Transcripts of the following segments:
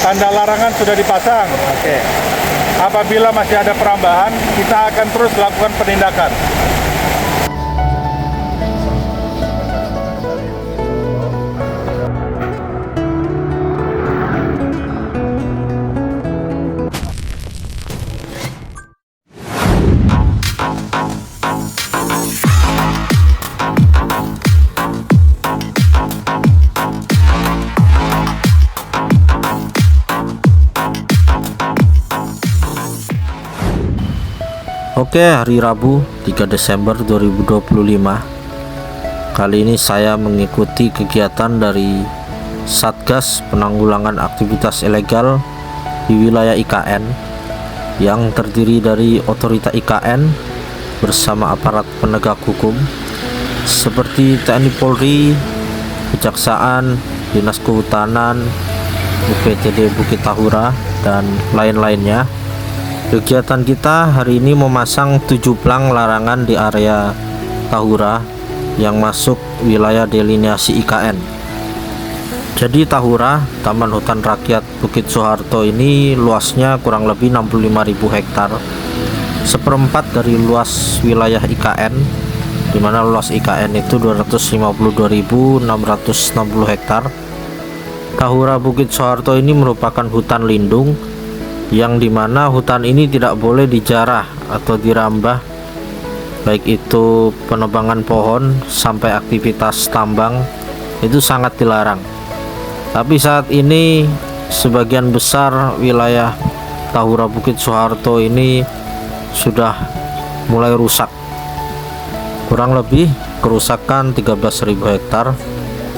Tanda larangan sudah dipasang. Oke. Apabila masih ada perambahan, kita akan terus lakukan penindakan. Oke, hari Rabu 3 Desember 2025. Kali ini saya mengikuti kegiatan dari Satgas Penanggulangan Aktivitas Ilegal di wilayah IKN yang terdiri dari otorita IKN bersama aparat penegak hukum seperti TNI Polri, Kejaksaan, Dinas Kehutanan, UPTD Bukit Tahura, dan lain-lainnya. Kegiatan kita hari ini memasang 7 plang larangan di area Tahura yang masuk wilayah delineasi IKN. Jadi Tahura, Taman Hutan Rakyat Bukit Soeharto ini luasnya kurang lebih 65.000 hektar, seperempat dari luas wilayah IKN, di mana luas IKN itu 252.660 hektar. Tahura Bukit Soeharto ini merupakan hutan lindung yang dimana hutan ini tidak boleh dijarah atau dirambah, baik itu penebangan pohon sampai aktivitas tambang, itu sangat dilarang. Tapi saat ini sebagian besar wilayah Tahura Bukit Soeharto ini sudah mulai rusak, kurang lebih kerusakan 13.000 hektar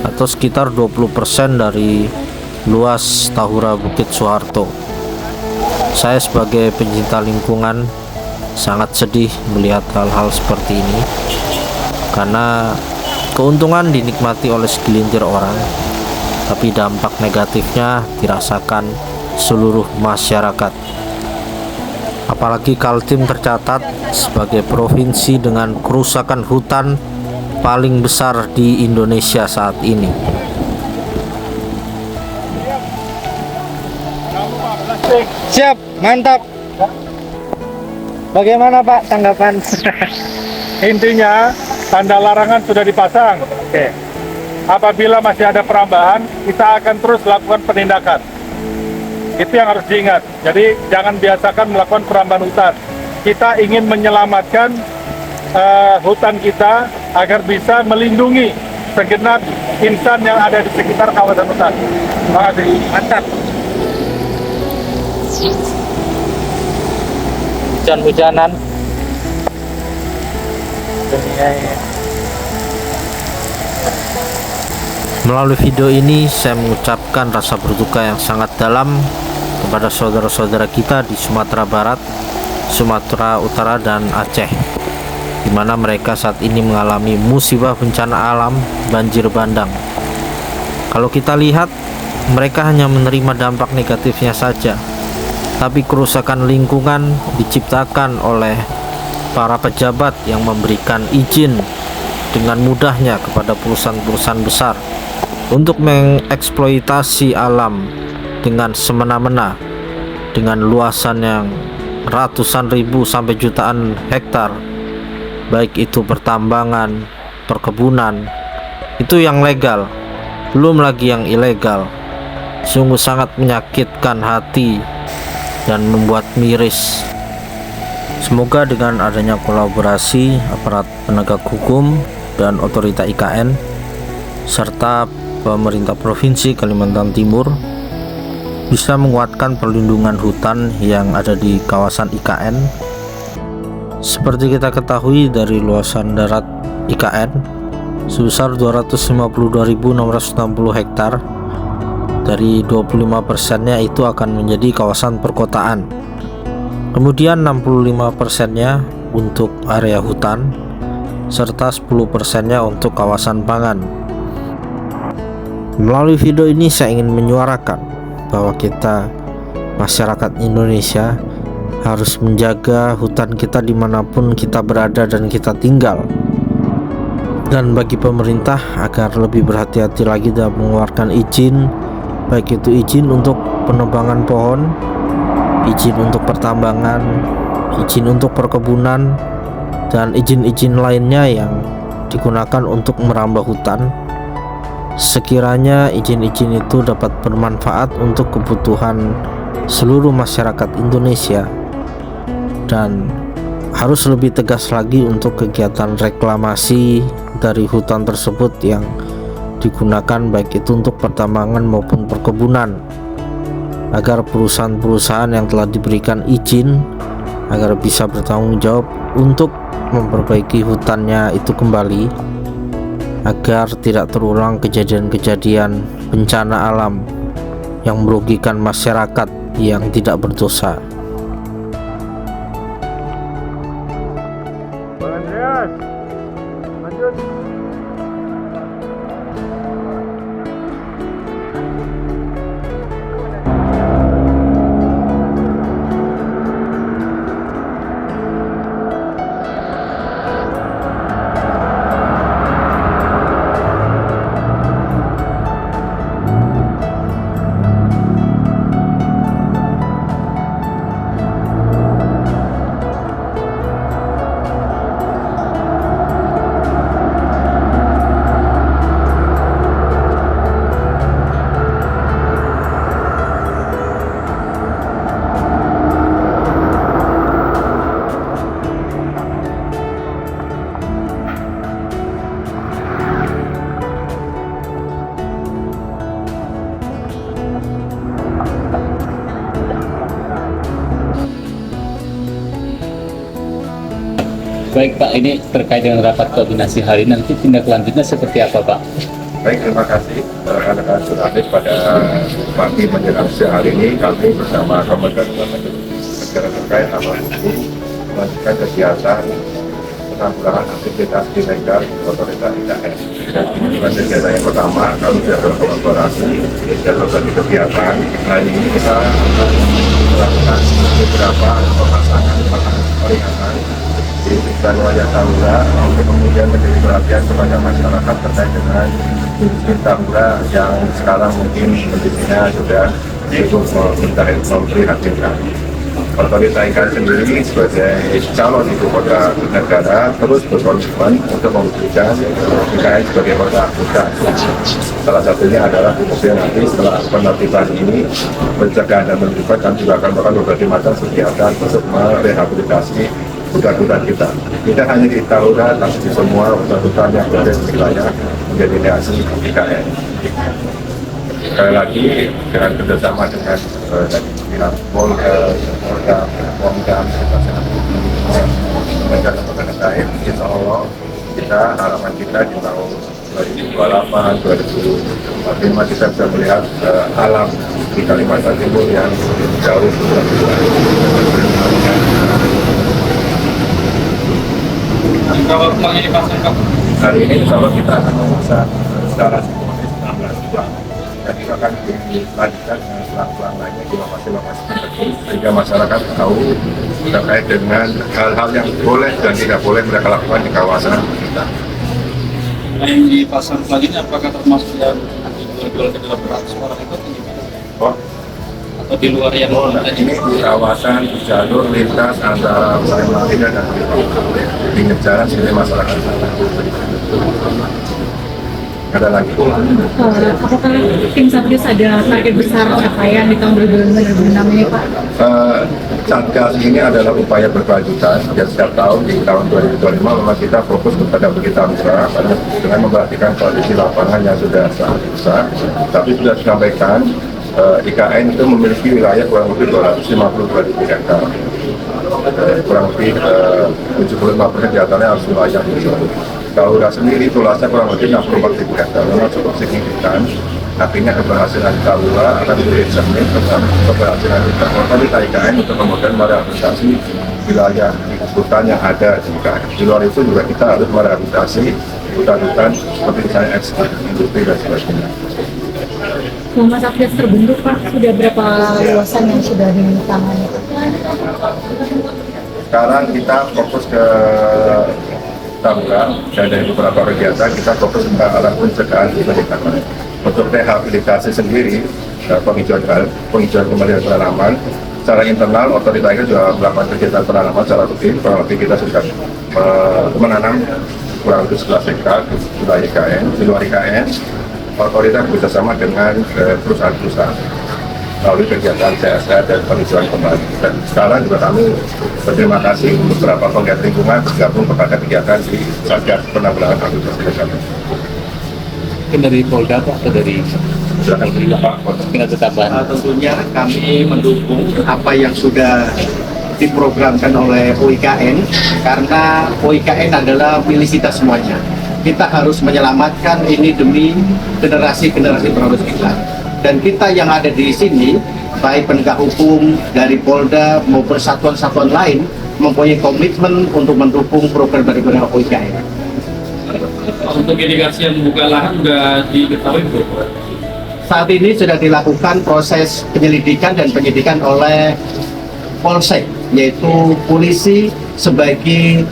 atau sekitar 20% dari luas Tahura Bukit Soeharto. Saya sebagai pencinta lingkungan sangat sedih melihat hal-hal seperti ini, karena keuntungan dinikmati oleh segelintir orang, tapi dampak negatifnya dirasakan seluruh masyarakat. Apalagi Kaltim tercatat sebagai provinsi dengan kerusakan hutan paling besar di Indonesia saat ini. Siap, mantap. Bagaimana Pak tanggapan? Intinya, tanda larangan sudah dipasang. Oke. Apabila masih ada perambahan, kita akan terus lakukan penindakan. Itu yang harus diingat. Jadi jangan biasakan melakukan perambahan hutan. Kita ingin menyelamatkan hutan kita agar bisa melindungi segenap insan yang ada di sekitar kawasan hutan. Terima kasih. Mantap. Hujan-hujanan. Melalui video ini saya mengucapkan rasa berduka yang sangat dalam kepada saudara-saudara kita di Sumatera Barat, Sumatera Utara, dan Aceh, di mana mereka saat ini mengalami musibah bencana alam banjir bandang. Kalau kita lihat, mereka hanya menerima dampak negatifnya saja, tapi kerusakan lingkungan diciptakan oleh para pejabat yang memberikan izin dengan mudahnya kepada perusahaan-perusahaan besar untuk mengeksploitasi alam dengan semena-mena, dengan luasan yang ratusan ribu sampai jutaan hektar, baik itu pertambangan, perkebunan, itu yang legal, belum lagi yang ilegal. Sungguh sangat menyakitkan hati dan membuat miris. Semoga dengan adanya kolaborasi aparat penegak hukum dan otorita IKN serta pemerintah Provinsi Kalimantan Timur bisa menguatkan perlindungan hutan yang ada di kawasan IKN. Seperti kita ketahui, dari luasan darat IKN sebesar 252.660 hektar, dari 25%-nya itu akan menjadi kawasan perkotaan, kemudian 65%-nya untuk area hutan, serta 10%-nya untuk kawasan pangan. Melalui video ini saya ingin menyuarakan bahwa kita, masyarakat Indonesia, harus menjaga hutan kita dimanapun kita berada dan kita tinggal. dan bagi pemerintah agar lebih berhati-hati lagi dalam mengeluarkan izin, baik itu izin untuk penebangan pohon, izin untuk pertambangan, izin untuk perkebunan, dan izin-izin lainnya yang digunakan untuk merambah hutan. Sekiranya izin-izin itu dapat bermanfaat untuk kebutuhan seluruh masyarakat Indonesia, dan harus lebih tegas lagi untuk kegiatan reklamasi dari hutan tersebut yang digunakan baik itu untuk pertambangan maupun perkebunan, agar perusahaan-perusahaan yang telah diberikan izin agar bisa bertanggung jawab untuk memperbaiki hutannya itu kembali, agar tidak terulang kejadian-kejadian bencana alam yang merugikan masyarakat yang tidak berdosa. Baik Pak, ini terkait dengan rapat koordinasi hari ini, nanti tindak lanjutnya seperti apa Pak? Baik, terima kasih rekan-rekan jurnalis. Pada pagi menjelang siang hari ini kami bersama Kementerian Negara terkait amal hukum melanjutkan kegiatan penanggulangan aktivitas ilegal di otoritas IKN. Dan kegiatan yang pertama kami sudah berkolaborasi dan berbagai kegiatan. Hari ini kita melakukan beberapa pemasangan peringatan di sekitar wilayah Tahura untuk kemudian menjadi perhatian kepada masyarakat terkait dengan industri Tahura yang sekarang mungkin kondisinya sudah cukup memprihatinkan. Otoritas IKN sendiri sebagai calon ibu kota negara terus berkomitmen untuk mewujudkan IKN sebagai kota hutan. Salah satunya adalah kemudian nanti setelah penertiban ini, pencegahan dan penertiban kami juga akan melakukan berbagai macam kegiatan untuk merehabilitasi hutan-hutan kita. Tidak hanya di Tahura, tapi di semua hutan-hutan yang berada di wilayah menjadi asli IKN. Sekali lagi dengan kerjasama dengan pihak Polda, Pemdam, kita sangat menjaga terkait. Insya Allah kita harapan kita di tahun 2028, 2045 kita bisa melihat alam di Kalimantan Timur yang jauh lebih baik. Berapa rumah ini pasang Pak? Hari ini insya Allah kita akan memasang secara simbolis 16 buah. Dan kita akan dilanjutkan dengan selang-selang lainnya di lokasi-lokasi tertentu sehingga masyarakat tahu terkait dengan hal-hal yang boleh dan tidak boleh mereka lakukan di kawasan kita. Yang dipasang lagi ini apakah termasuk yang dijual ke dalam 100 orang itu atau gimana? Oh, Atau di luar yang tadi? ini di kawasan jalur lintas antara Samarinda dan pinggir jalan sini masyarakat. Ada lagi. Apakah tim Satgas ada target besar capaian di tahun 2026 ini Pak? Satgas ini adalah upaya berkelanjutan. Ya, setiap tahun di tahun 2025 memang kita fokus kepada Bukit Tahura dengan memperhatikan kondisi lapangan yang sudah sangat besar. Tapi sudah disampaikan IKN itu memiliki wilayah kurang lebih 252.000 hektar. Kurang lebih 75% di antaranya harus wilayah hijau. Tahura sendiri luasnya kurang lebih 64.000 hektar, memang cukup signifikan. Artinya keberhasilan Tahura akan menjadi cermin tentang keberhasilan otoritas IKN untuk kemudian merehabilitasi wilayah hutan yang ada di IKN. Di luar itu juga kita harus merehabilitasi hutan-hutan seperti misalnya ekspor industri dan sebagainya. Selama Satgas terbentuk Pak, sudah berapa luasan yang sudah ditangani? Sekarang kita fokus ke Tamura dan dari beberapa kegiatan kita fokus ke arah pencegahan peningkatan. Untuk rehabilitasi sendiri, penghijauan kembali penanaman, secara internal otoritas itu juga melakukan kegiatan penanaman secara rutin. Kurang lebih kita sudah menanam kurang lebih 11 hektar di wilayah IKN. Di luar IKN, otoritas bekerjasama dengan perusahaan-perusahaan melalui kegiatan CSR dan penghijauan kembali. Dan sekarang juga kami berterima kasih beberapa penggiat lingkungan bergabung kepada kegiatan di Satgas Penanggulangan Aktivitas Ilegal. Mungkin dari Polda atau dari Silakan Pak. tinggal tambahan. Tentunya kami mendukung apa yang sudah diprogramkan oleh OIKN, karena OIKN adalah milik kita semuanya. Kita harus menyelamatkan ini demi generasi-generasi penerus kita. Dan kita yang ada di sini, baik penegak hukum dari Polda maupun satuan-satuan lain, mempunyai komitmen untuk mendukung program dari OIKN. Untuk indikasi yang membuka lahan sudah diketahui Bu? Saat ini sudah dilakukan proses penyelidikan dan penyidikan oleh Polsek, yaitu polisi sebagai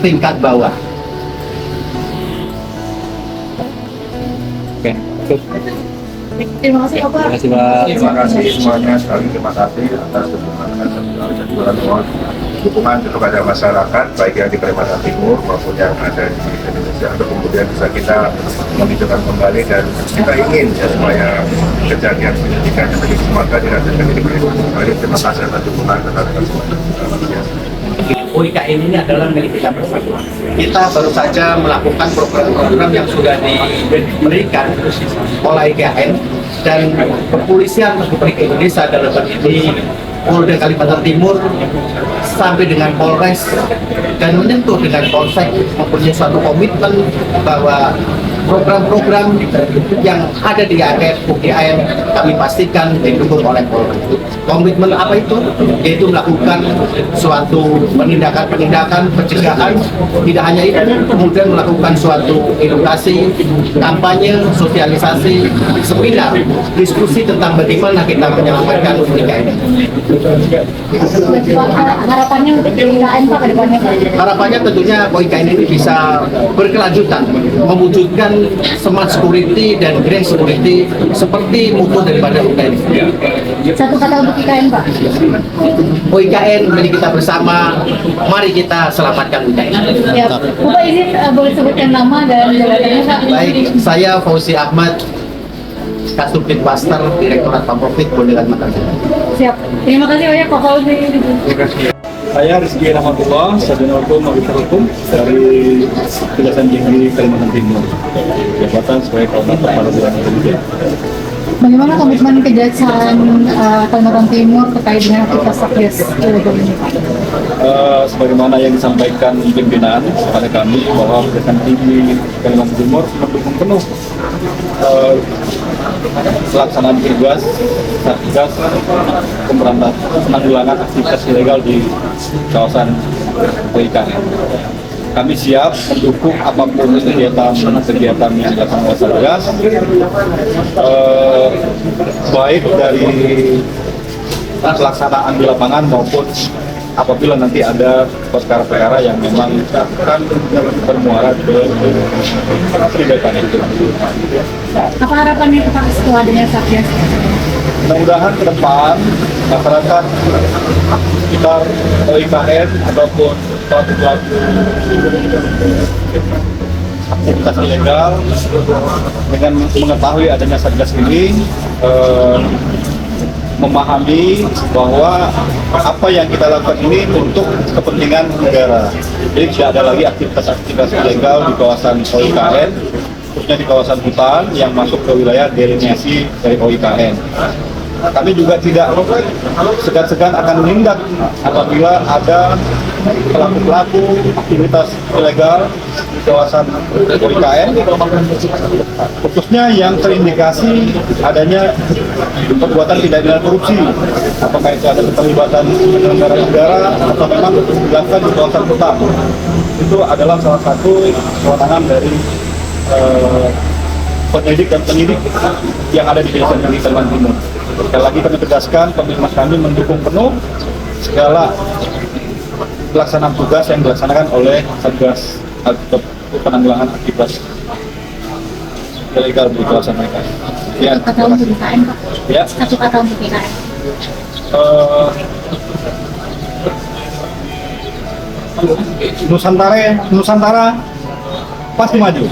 tingkat bawah. Oke. Terima kasih Bapak. Terima kasih Pak. Terima kasih semuanya sekali, terima kasih atas dukungan kepada masyarakat baik yang di Kalimantan Timur maupun yang ada di Indonesia, untuk kemudian bisa kita menghidupkan kembali, dan kita ingin ya supaya kejadian pendidikan yang terjadi di Sumatera dirasakan di kembali. Terima kasih atas dukungan kepada semuanya. OIKN ini adalah milik kita bersama. Kita baru saja melakukan program-program yang sudah diberikan oleh OIKN, dan Kepolisian Republik Indonesia dalam hal ini Polda Kalimantan Timur sampai dengan Polres dan menyentuh dengan Polsek mempunyai suatu komitmen bahwa program-program yang ada di UGM kami pastikan didukung oleh Polri. Komitmen apa itu? Yaitu melakukan suatu penindakan pencegahan, tidak hanya itu, kemudian melakukan suatu edukasi, kampanye, sosialisasi, seminar, diskusi tentang bagaimana kita menyelamatkan UGM. Harapannya untuk UIKN Pak ke depannya Pak? Harapannya tentunya UIKN ini bisa berkelanjutan, mewujudkan smart security dan green security seperti mutu daripada UIKN. Satu kata untuk UIKN Pak. UIKN milik kita bersama, mari kita selamatkan UIKN. Ya, Bapak izin boleh sebutkan nama dan jabatannya Pak? Baik, saya Fauzi Ahmad, Kasubdit Pasar, Direktorat Pamprofit Polda Kalimantan Timur. Siap. Terima kasih banyak Pak Fauzi. Saya Rizky Rahmatullah, sarjana hukum, magister hukum dari Kejaksaan Tinggi Kalimantan Timur. Jabatan sebagai koordinator peradilan Indonesia. Bagaimana komitmen Kejaksaan Kalimantan Timur terkait dengan aktivitas Satgas ilegal ini Pak? Sebagaimana yang disampaikan pimpinan kepada kami bahwa Kejaksaan Tinggi Kalimantan Timur mendukung penuh pelaksanaan tugas Satgas pemberantasan penanggulangan aktivitas ilegal di kawasan OIKN. Kami siap mendukung apapun kegiatan yang dilakukan oleh Satgas, baik dari pelaksanaan di lapangan maupun apabila nanti ada perkara-perkara yang memang akan bermuara ke kegiatan itu. Apa harapannya Pak setelah adanya Satgas? Mudah-mudahan ke depan masyarakat sekitar OIKN ataupun pelaku-pelaku aktivitas ilegal dengan mengetahui adanya Satgas ini memahami bahwa apa yang kita lakukan ini untuk kepentingan negara. Jadi tidak ada lagi aktivitas ilegal di kawasan OIKN, khususnya di kawasan hutan yang masuk ke wilayah delineasi dari OIKN. Kami juga tidak segan-segan akan menindak apabila ada pelaku-pelaku aktivitas ilegal di kawasan OIKN, khususnya yang terindikasi adanya perbuatan tidak pidana korupsi, apakah itu ada keterlibatan penyelenggara negara atau memang dilakukan di kawasan hutan. Itu adalah salah satu kewenangan dari penyidik dan penyidik yang ada di Kejaksaan Tinggi Kalimantan Timur. Sekali lagi kami tegaskan, komitmen kami mendukung penuh segala pelaksanaan tugas yang dilaksanakan oleh Satgas penanggulangan aktivitas ilegal di kawasan mereka. Ya, Satu kata untuk IKN, Pak. Ya. Satu kata untuk IKN. Nusantara pasti maju.